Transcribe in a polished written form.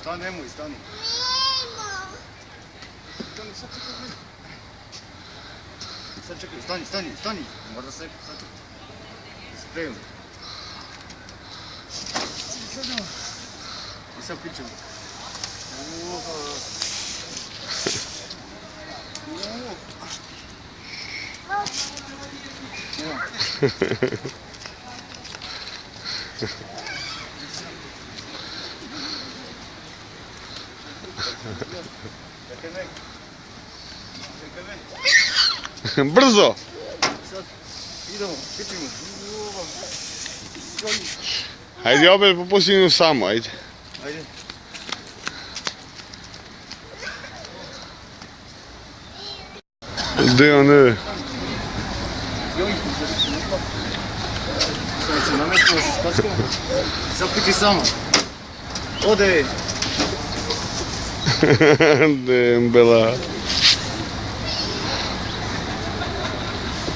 Stani, nemoj, stani. Sad čekaj, stani. Mora da se sad spremim. I sad pićem. Brzo! Sad idemo, pićemo. Hajde opet popusti nju samo, ajde. Ajde. Gdje je on je? Sad se namestila se s packom. Sad pići samo. Ode! Gdje je bila?